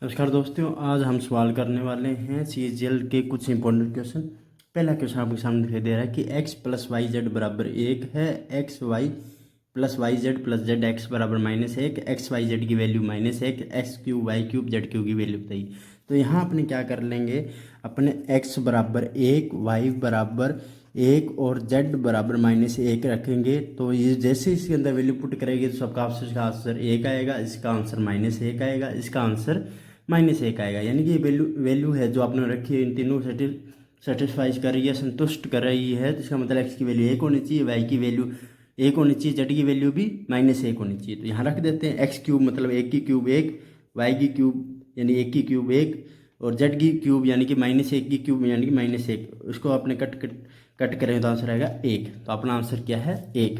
नमस्कार दोस्तों, आज हम सवाल करने वाले हैं सीजीएल के कुछ इंपॉर्टेंट क्वेश्चन। पहला क्वेश्चन आपके सामने दिखाई दे रहा है कि x प्लस वाई जेड बराबर 1 है, X Y plus Y Z plus Z X बराबर -1, एक्स वाई जेड की value -1, X cube Y cube Z cube की वैल्यू बताइए। तो यहाँ अपने क्या कर लेंगे, अपने x बराबर 1, वाई बराबर 1 और z बराबर -1 रखेंगे। तो ये जैसे इसके अंदर वैल्यू पुट करेंगे तो सबका आंसर 1 आएगा, इसका आंसर -1 आएगा, इसका आंसर -1 आएगा। यानी कि ये वैल्यू है जो आपने रखी है, इन तीनों सेटिस्फाइज कर रही है, संतुष्ट कर रही है। तो इसका मतलब एक्स की वैल्यू 1 होनी चाहिए, वाई की वैल्यू 1 होनी चाहिए, जेड की वैल्यू भी -1 होनी चाहिए। तो यहाँ रख देते हैं एक्स क्यूब मतलब 1 की क्यूब 1, वाई की क्यूब यानी 1 की क्यूब 1 और जेड की क्यूब यानी कि -1 की क्यूब यानी कि -1। उसको आपने कट करें तो आंसर आएगा 1। तो अपना आंसर क्या है 1।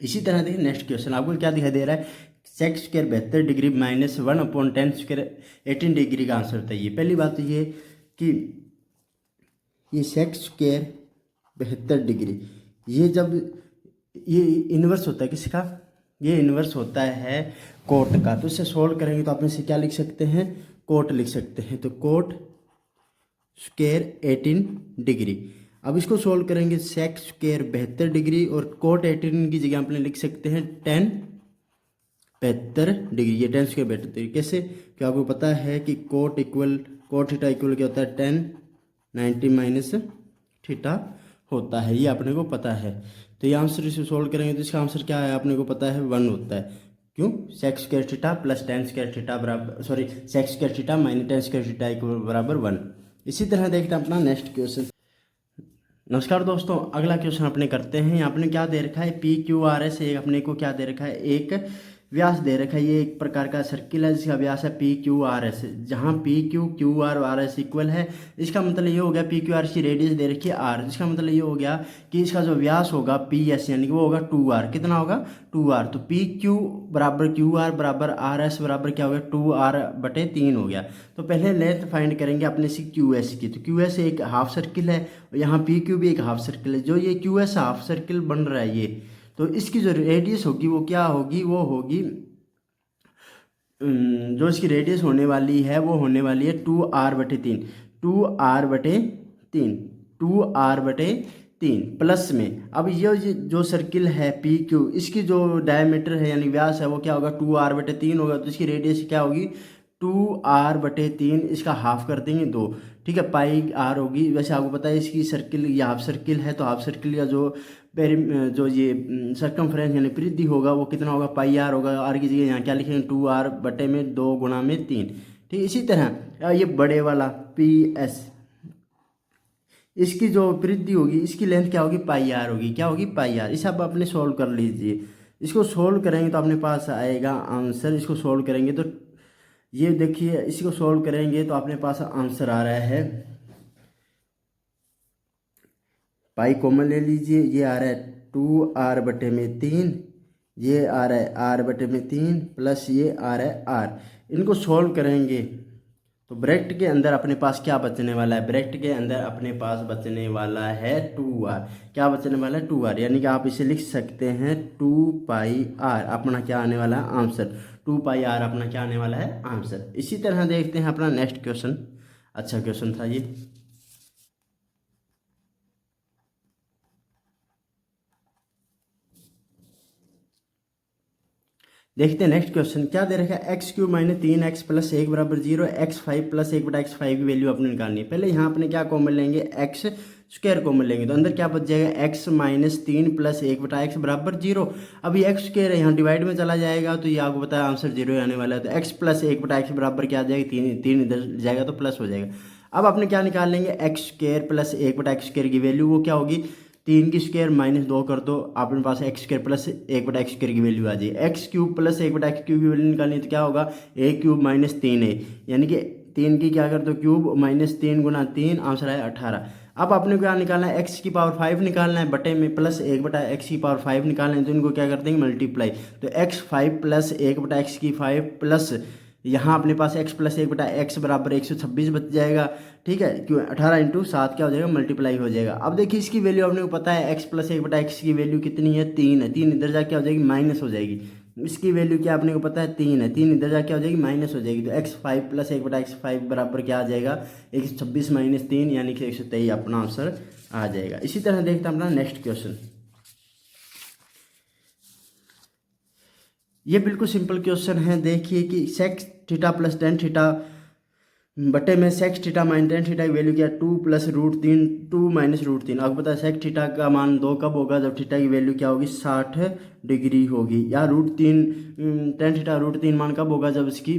इसी तरह देखिए नेक्स्ट क्वेश्चन आपको क्या दिखाई दे रहा है, sex square 72 degree -1/10 square 18 degree का आंसर बताइए। पहली बात तो ये कि ये सेक्स स्क्वायर 72 डिग्री, ये जब ये इन्वर्स होता है किसका, ये इन्वर्स होता है कोट का। तो इसे सोल्व करेंगे तो आप इसे क्या लिख सकते हैं, कोट लिख सकते हैं। तो कोट स्क्वायर 18 डिग्री। अब इसको सोल्व करेंगे, सेक स्क्वायर 72 डिग्री और कोट 18 की जगह अपने लिख सकते हैं 10 72 डिग्री। ये 10 स्क्वायर 72 डिग्री कैसे, क्या आपको पता है कि कोट थीटा इक्वल क्या होता है 10 90 माइनस थीटा होता है, ये अपने को पता है। तो ये आंसर इसे सोल्व करेंगे तो इसका आंसर क्या है, अपने को पता है 1 होता है। क्यों, sec square theta plus 10 square theta बराबर sec square theta minus 10 square theta equal बराबर 1। इसी तरह देखते हैं अपना नेक्स्ट क्वेश्चन। नमस्कार दोस्तों, अगला क्वेश्चन अपने करते हैं। आपने क्या दे रखा है, PQRS एक अपने को क्या दे रखा है, एक व्यास दे रखा है। ये एक प्रकार का सर्किल है जिसका व्यास है PQRS, जहाँ PQRS इक्वल है। इसका मतलब ये हो गया PQRS की रेडियस दे रखी है R, जिसका मतलब ये हो गया कि इसका जो व्यास होगा PS यानी कि वो होगा 2R। कितना होगा 2R। तो PQ बराबर QR बराबर RS बराबर क्या हो गया 2R/3 हो गया। तो पहले लेंथ फाइंड करेंगे अपने से QS की। तो QS एक हाफ सर्किल है और यहाँ PQ भी एक हाफ सर्किल है। जो ये QS हाफ सर्किल बन रहा है ये, तो इसकी जो रेडियस होगी वो क्या होगी, वो होगी जो इसकी रेडियस होने वाली है वो होने वाली है 2R/3, 2R/3, 2R/3 प्लस में। अब ये जो सर्किल है PQ, इसकी जो डायमीटर है यानी व्यास है वो क्या होगा 2R/3 होगा। तो इसकी रेडियस क्या होगी 2R/3, इसका हाफ कर देंगे 2, ठीक है, पाई R होगी। वैसे आपको पता है इसकी सर्किल ये हाफ सर्किल है, तो हाफ सर्किल का जो ये सरकमफ्रेंस यानी परिधि होगा वो कितना होगा पाई R होगा। R की जगह यहाँ क्या लिखेंगे 2R/2 गुणा में 3, ठीक। इसी तरह ये बड़े वाला PS, इसकी जो परिधि होगी इसकी लेंथ क्या होगी पाई R होगी, क्या होगी पाई R। इसे आप अपने सोल्व कर लीजिए। इसको सोल्व करेंगे तो अपने पास आएगा आंसर। इसको सोल्व करेंगे तो ये देखिए, इसको सोल्व करेंगे तो अपने पास आंसर आ रहा है, पाई कॉमन ले लीजिए, ये आ रहा है 2R/3, ये आ रहा है R/3 प्लस ये आ रहा है R। इनको सोल्व करेंगे तो ब्रैकेट के अंदर अपने पास क्या बचने वाला है, ब्रैकेट के अंदर अपने पास बचने वाला है 2R। क्या बचने वाला है 2R, यानी कि आप इसे लिख सकते हैं 2πr अपना क्या आने वाला है आंसर, 2πr अपना क्या आने वाला है आंसर। इसी तरह देखते हैं अपना नेक्स्ट क्वेश्चन। अच्छा क्वेश्चन था ये। देखते हैं नेक्स्ट क्वेश्चन क्या दे रखा है, x³ - 3x + 1 = 0, x5 + 1/x5 की वैल्यू अपने निकालनी है। पहले यहाँ अपने क्या कॉमन लेंगे, x² कॉमन लेंगे तो अंदर क्या बच जाएगा x - 3 + 1/x = 0। अब ये x² है यहाँ डिवाइड में चला जाएगा तो ये आपको पता है आंसर 0 आने वाला है। तो x + 1/x बराबर क्या आ जाएगा 3 इधर जाएगा तो प्लस हो जाएगा। अब अपने क्या निकाल लेंगे, x² + 1/x² की वैल्यू वो क्या होगी 3 की स्क्वायर -2 कर दो, आपके पास x² + 1/x² की वैल्यू आ जाएगी। x³ + 1/x³ की वैल्यू निकालनी है तो क्या होगा a³ - 3a, यानी कि 3 की क्या कर दो क्यूब -3 × 3, आंसर है 18। अब आपने क्या निकालना है, x⁵ निकालना है बटे में प्लस 1/x⁵ निकालना है, तो इनको क्या कर देंगे मल्टीप्लाई। तो x5 + 1/x⁵ प्लस यहाँ अपने पास x + 1/x बराबर 126 बच जाएगा, ठीक है। क्यों 18 × 7 क्या हो जाएगा मल्टीप्लाई हो जाएगा। अब देखिए इसकी वैल्यू अपने को पता है x + 1/x की वैल्यू कितनी है 3 है, 3 इधर जाके क्या हो जाएगी माइनस हो जाएगी। इसकी वैल्यू क्या अपने को पता है 3 है, 3 इधर जाके हो जाएगी माइनस हो जाएगी, तो x5 प्लस 1/x5 बराबर क्या आ जाएगा 126 माइनस 3 यानी कि 123 अपना आंसर आ जाएगा। इसी तरह देखते हैं अपना नेक्स्ट क्वेश्चन। ये बिल्कुल सिंपल क्वेश्चन है। देखिए कि sex theta plus tan theta बटे में sex theta minus tan theta की वैल्यू क्या 2 प्लस √3 2 माइनस √3। आपको पता है सेक्स थीटा का मान 2 कब होगा, जब थीटा की वैल्यू क्या होगी 60 डिग्री होगी, या √3 टेन थीटा √3 मान कब होगा, जब इसकी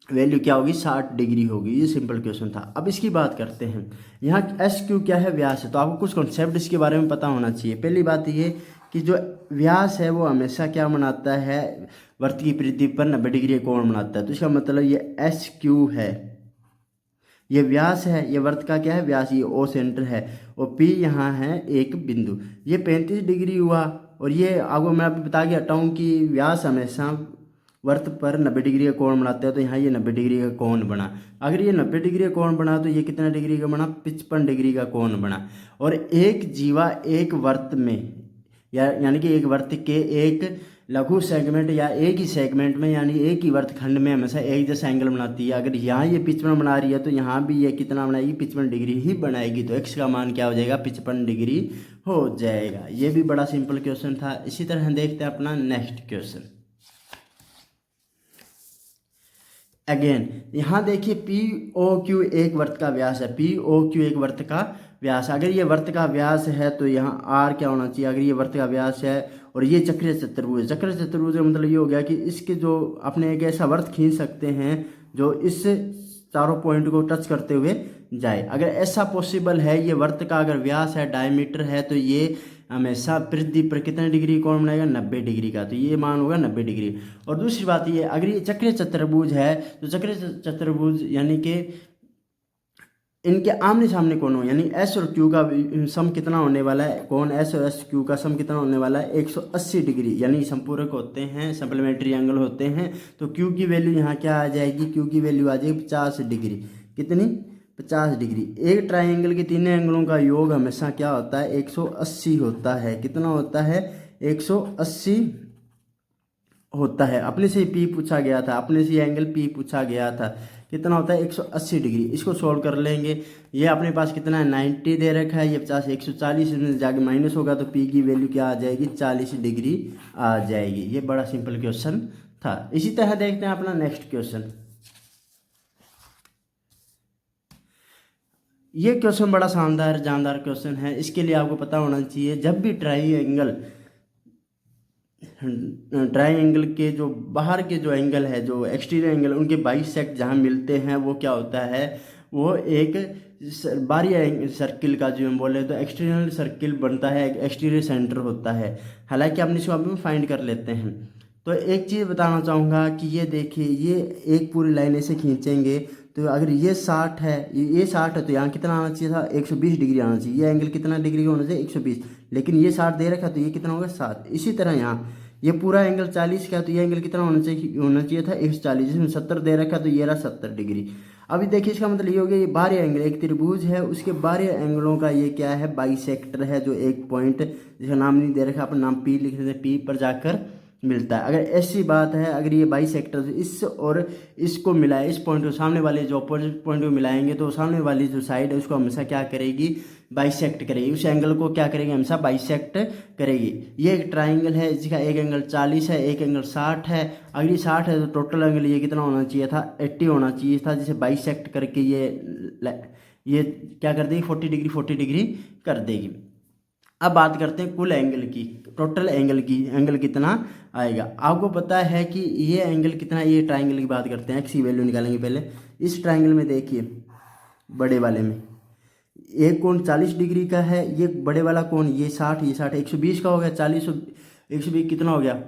वैल्यू क्या होगी 60 डिग्री होगी। ये सिंपल क्वेश्चन था। अब इसकी बात करते हैं। यहाँ SQ क्या है, व्यास है, तो आपको कुछ कॉन्सेप्ट इसके बारे में पता होना चाहिए। पहली बात ये कि जो व्यास है वो हमेशा क्या बनाता है, वृत्त की परिधि पर 90 डिग्री कोण बनाता है। तो इसका मतलब ये SQ है, ये व्यास है, ये वृत्त का क्या है व्यास, ये O सेंटर है, और P यहाँ है एक बिंदु, ये 35 डिग्री हुआ। और ये आपको मैं अभी बता के हटा हूँ कि व्यास हमेशा वृत्त पर 90 डिग्री का कोण बनाते हैं, तो यहाँ ये 90 डिग्री का कोण बना। अगर ये 90 डिग्री का कोण बना तो ये कितना डिग्री का बना, 55 डिग्री का कोण बना। और एक जीवा एक वृत्त में यानी कि एक वृत्त के एक लघु सेगमेंट या एक ही सेगमेंट में यानी एक ही वृत्तखंड में हमेशा एक जैसा एंगल बनाती है। अगर यहाँ ये 55 बना रही है तो यहाँ भी ये कितना बनाएगी, 55 डिग्री ही बनाएगी। तो x का मान क्या हो जाएगा, 55 डिग्री हो जाएगा। ये भी बड़ा सिंपल क्वेश्चन था। इसी तरह देखते हैं अपना नेक्स्ट क्वेश्चन। अगेन यहाँ देखिए POQ एक वृत्त का व्यास है, POQ एक वृत्त का व्यास। अगर ये वृत्त का व्यास है तो यहाँ R क्या होना चाहिए, अगर ये वृत्त का व्यास है और ये चक्रीय चतुर्भुज, चक्रीय चतुर्भुज का मतलब ये हो गया कि इसके जो अपने एक ऐसा वृत्त खींच सकते हैं जो इस चारों पॉइंट को टच करते हुए जाए। अगर ऐसा पॉसिबल है, ये वृत्त का अगर व्यास है, डायमीटर है, तो ये हमेशा परिधि पर कितने डिग्री कोण बनाएगा, 90 डिग्री का। तो ये मान होगा 90 डिग्री। और दूसरी बात ये, अगर ये चक्रीय चतुर्भुज है तो चक्रीय चतुर्भुज यानी कि इनके आमने सामने कोण हो, यानी S और Q का सम कितना होने वाला है, कोण S और SQ का सम कितना होने वाला है 180 डिग्री, यानी संपूरक होते हैं, सप्लीमेंट्री एंगल होते हैं। तो Q की वैल्यू यहाँ क्या आ जाएगी, Q की वैल्यू आ जाएगी 50 डिग्री। कितनी, 50 डिग्री। एक ट्राइंगल के तीनों एंगलों का योग हमेशा क्या होता है, 180 होता है। कितना होता है, 180 होता है। अपने से P पूछा गया था, अपने से एंगल P पूछा गया था, कितना होता है 180 डिग्री। इसको सोल्व कर लेंगे। ये अपने पास कितना है 90 दे रखा है, ये 50 140 में जाके माइनस होगा तो P की वैल्यू क्या आ जाएगी, 40 डिग्री आ जाएगी। ये बड़ा सिंपल क्वेश्चन था। इसी तरह देखते हैं अपना नेक्स्ट क्वेश्चन। ये क्वेश्चन बड़ा शानदार जानदार क्वेश्चन है। इसके लिए आपको पता होना चाहिए, जब भी ट्राइंगल के जो बाहर के जो एंगल है, जो एक्सटीरियर एंगल, उनके बाइसेक्ट जहाँ मिलते हैं वो क्या होता है, वो एक बाहरी सर्किल का जो हम बोले तो एक्सटीरियर सर्किल बनता है, एक एक्सटीरियर सेंटर होता है। हालांकि अपने इसको अभी फाइंड कर लेते हैं। तो एक चीज़ बताना चाहूँगा कि ये देखिए, ये एक पूरी लाइन ऐसे खींचेंगे तो अगर ये 60 है, ये 60 है, तो यहाँ कितना आना चाहिए था, 120 डिग्री आना चाहिए। ये एंगल कितना डिग्री का होना चाहिए, 120, लेकिन ये 60 दे रखा तो ये कितना होगा 7। इसी तरह यहाँ ये पूरा एंगल 40 का, तो ये एंगल कितना होना चाहिए था 140, जिसमें 70 दे रखा तो ये रहा 70 डिग्री। अभी देखिए इसका मतलब ये हो गया, ये बाहरी एंगल एक त्रिभुज है, उसके बाहरी एंगलों का ये क्या है, बाइसेक्टर है, जो एक पॉइंट जिसका नाम नहीं दे रखा, अपन नाम P लिख देते हैं, P पर जाकर मिलता है। अगर ऐसी बात है, अगर ये बाइसेक्टर इस और इसको मिलाए, इस पॉइंट को सामने वाले जो अपोजिट पॉइंट को मिलाएंगे तो सामने वाली जो साइड है उसको हमेशा क्या करेगी, बाइसेक्ट करेगी। उस एंगल को क्या करेगी, हमेशा बाइसेक्ट करेगी। ये एक ट्राइंगल है, इसका एक एंगल 40 है, एक एंगल 60 है। अगर ये 60 है तो टोटल एंगल ये कितना होना चाहिए था, 80 होना चाहिए था, जिसे बाइसेक्ट करके ये क्या कर देगी, 40 डिग्री कर देगी। अब बात करते हैं कुल एंगल की, टोटल एंगल की, एंगल कितना आएगा। आपको पता है कि ये एंगल कितना, ये ट्राइंगल की बात करते हैं, एक्स की वैल्यू निकालेंगे पहले। इस ट्राइंगल में देखिए, बड़े वाले में एक कोण 40 डिग्री का है, ये बड़े वाला कोण ये 60, ये 60 120 का हो गया, 40 120 कितना हो गया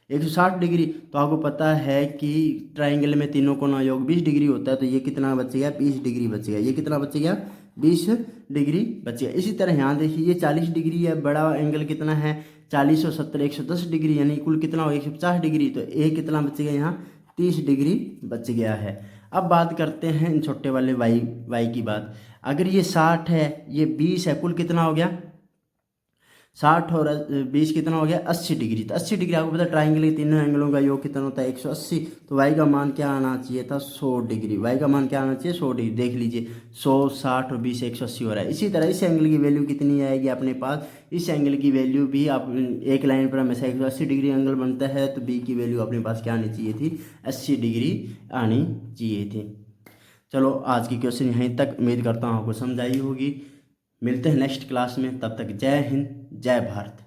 160 डिग्री। तो आपको पता है कि ट्राइंगल में तीनों कोणों योग 20 डिग्री होता है, तो ये कितना बचेगा 20 डिग्री बचेगा। ये कितना बचेगा 20 डिग्री बचेगा। इसी तरह यहाँ देखिए, ये 40 डिग्री है, बड़ा एंगल कितना है 40 और 70 110 डिग्री, यानी कुल कितना हो 150 डिग्री। तो ये कितना बचेगा यहाँ 30 डिग्री बच गया है। अब बात करते हैं इन छोटे वाले वाई की बात। अगर ये 60 है, ये 20 है, कुल कितना हो गया 60 और 20 कितना हो गया 80 डिग्री। तो 80 डिग्री आपको पता है ट्राइंगल के तीनों एंगलों का योग कितना होता है 180। तो वाई का मान क्या आना चाहिए था 100 डिग्री। वाई का मान क्या आना चाहिए 100 डिग्री। देख लीजिए 100 60 और 20 180 हो रहा है। इसी तरह इस एंगल की वैल्यू कितनी आएगी अपने पास, इस एंगल की वैल्यू भी आप एक लाइन पर हमेशा 180 डिग्री एंगल बनता है, तो बी की वैल्यू अपने पास क्या आनी चाहिए थी 80 डिग्री आनी चाहिए थी। चलो आज की क्वेश्चन यहीं तक, उम्मीद करता हूँ आपको समझ आई होगी। मिलते हैं नेक्स्ट क्लास में, तब तक जय हिंद जय भारत।